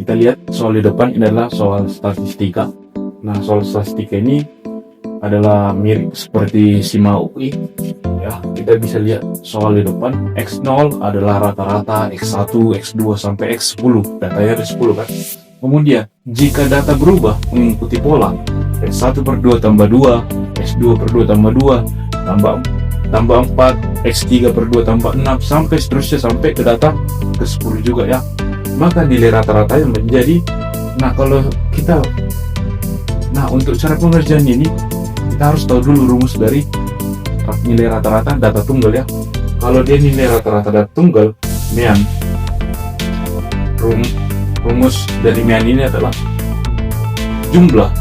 kita lihat soal di depan ini adalah soal statistika. Nah, soal statistika ini adalah mirip seperti SIMA UI. Ya, kita bisa lihat soal di depan X0 adalah rata-rata X1, X2 sampai X10. Datanya ada 10 kan. Kemudian, jika data berubah mengikuti pola X1 per 2 tambah 2, X2 per 2 tambah 2, tambah 4, X3 per 2 tambah 6, sampai seterusnya sampai ke data ke 10 juga ya. Maka nilai rata-rata yang menjadi, untuk cara pengerjaan ini kita harus tahu dulu rumus dari nilai rata-rata data tunggal ya. Kalau dia nilai rata-rata data tunggal, mean, rumus dari mean ini adalah jumlah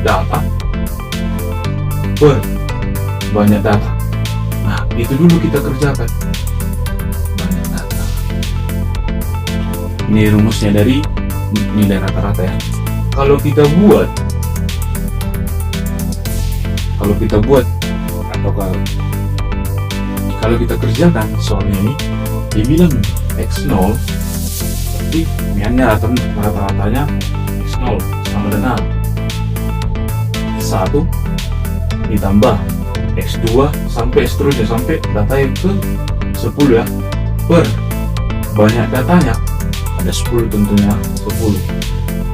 data per banyak data. Nah, itu dulu kita kerjakan. Banyak data. Ini rumusnya dari nilai rata-rata ya. Kalau kita buat atau kalau kita kerjakan soalnya ini, dibilang X0 berarti meannya rata-ratanya X0 sama dengan X1 ditambah X2 sampai seterusnya sampai data yang ke 10 ya, per banyak datanya ada 10 tentunya 10.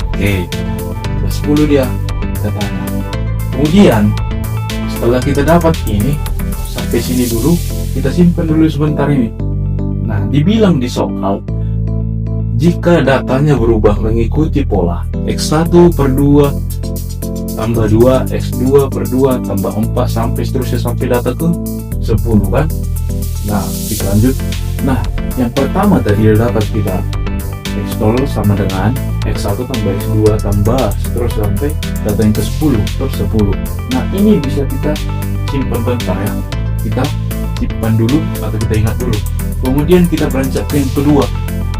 Oke, ada 10 dia datanya. Kemudian setelah kita dapat ini, sampai sini dulu, kita simpan dulu sebentar ini. Nah, dibilang di soal, jika datanya berubah mengikuti pola X1 per 2 tambah 2, X2 per 2 tambah 4 sampai seterusnya sampai data ke 10 kan. Nah, kita lanjut. Nah, yang pertama tadi dapat kita X0 sama dengan X1 tambah X2 tambah terus sampai data yang ke 10 per 10. Nah, ini bisa kita simpan bentar ya. Kita simpan dulu atau kita ingat dulu. Kemudian kita beranjak ke yang kedua.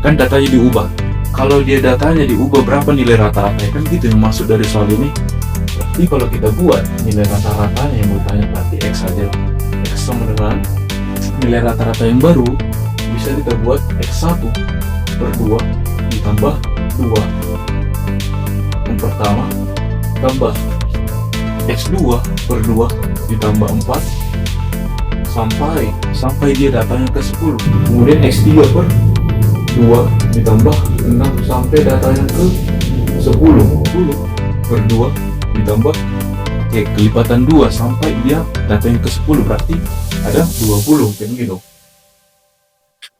Kan datanya diubah. Kalau dia datanya diubah berapa nilai rata-rata, kan gitu yang masuk dari soal ini. Berarti kalau kita buat nilai rata-ratanya yang bertanya berarti X saja. X sama dengan nilai rata-rata yang baru bisa kita buat X1 per 2 ditambah 2 yang pertama tambah X2 per 2 ditambah 4 sampai dia datanya ke 10. Kemudian X3 per 2 ditambah 6 sampai datanya ke 10 per 2 ditambah kelipatan 2 sampai dia datanya ke 10, berarti ada 20 kayak gitu.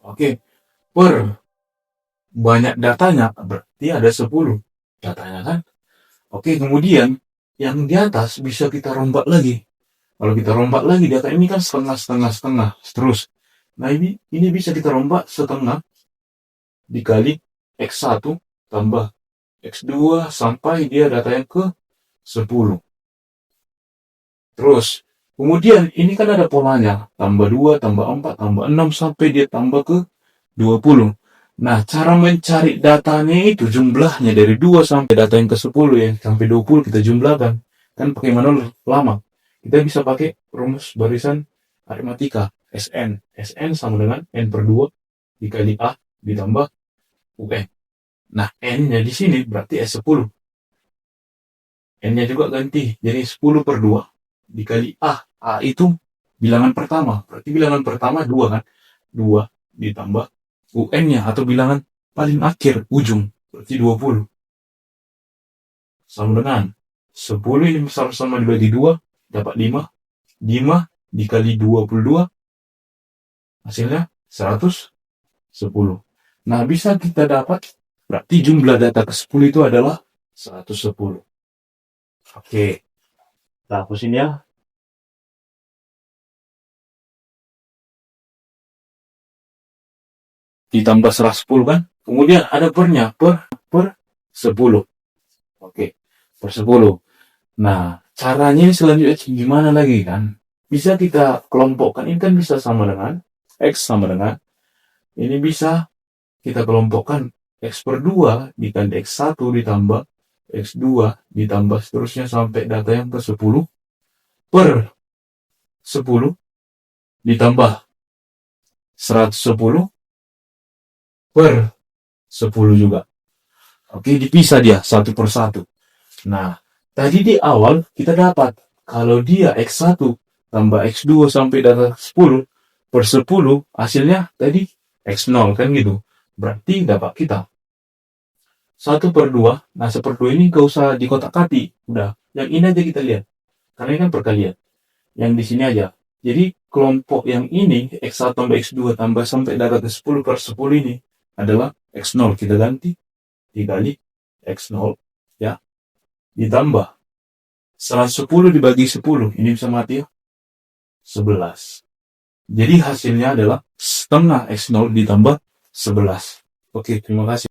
Oke, per banyak datanya berarti ada 10 datanya kan. Oke, kemudian yang di atas bisa kita rombak lagi. Kalau kita rombak lagi data ini kan setengah terus. Nah, ini bisa kita rombak setengah dikali X1 tambah X2 sampai dia data yang ke 10. Terus kemudian ini kan ada polanya, tambah 2 tambah 4 tambah 6 sampai dia tambah ke 20. Nah, cara mencari datanya itu jumlahnya dari 2 sampai data yang ke 10 ya, sampai 20 kita jumlahkan. Kan pakai manual lama. Kita bisa pakai rumus barisan aritmatika, SN. SN sama dengan N per 2 dikali A ditambah UN. Nah, N-nya di sini berarti S10. N-nya juga ganti, jadi 10 per 2 dikali A. A itu bilangan pertama, berarti bilangan pertama 2 kan. 2 ditambah UN-nya atau bilangan paling akhir, ujung, berarti 20. Sama dengan 10 ini sama-sama dibagi 2, dapat 5. 5 dikali 22, hasilnya 110. Nah, bisa kita dapat, berarti jumlah data ke 10 itu adalah 110. Oke, kita hapusin ya. Ditambah 110 kan. Kemudian ada pernya, per 10. Oke, per 10. Nah, caranya selanjutnya gimana lagi kan? Bisa kita kelompokkan, ini kan bisa sama dengan X sama dengan, ini bisa kita kelompokkan X per 2 dikali X1 ditambah X2 ditambah seterusnya sampai data yang ke 10 per 10 ditambah 110 per 10 juga. Oke, dipisah dia satu per satu. Nah, tadi di awal kita dapat kalau dia X1 tambah X2 sampai dengan 10 per 10, hasilnya tadi X0 kan gitu. Berarti dapat kita 1 per 2. Nah, 1 per 2 ini gak usah dikotak-katik. Udah, yang ini aja kita lihat. Karena ini kan perkalian. Yang di sini aja. Jadi, kelompok yang ini, X1 tambah X2 tambah sampai dapat 10 per 10 ini adalah X0. Kita ganti dikali X0, ya. Ditambah 110 dibagi 10. Ini bisa mati ya. 11. Jadi hasilnya adalah setengah X0 ditambah 11. Oke, terima kasih.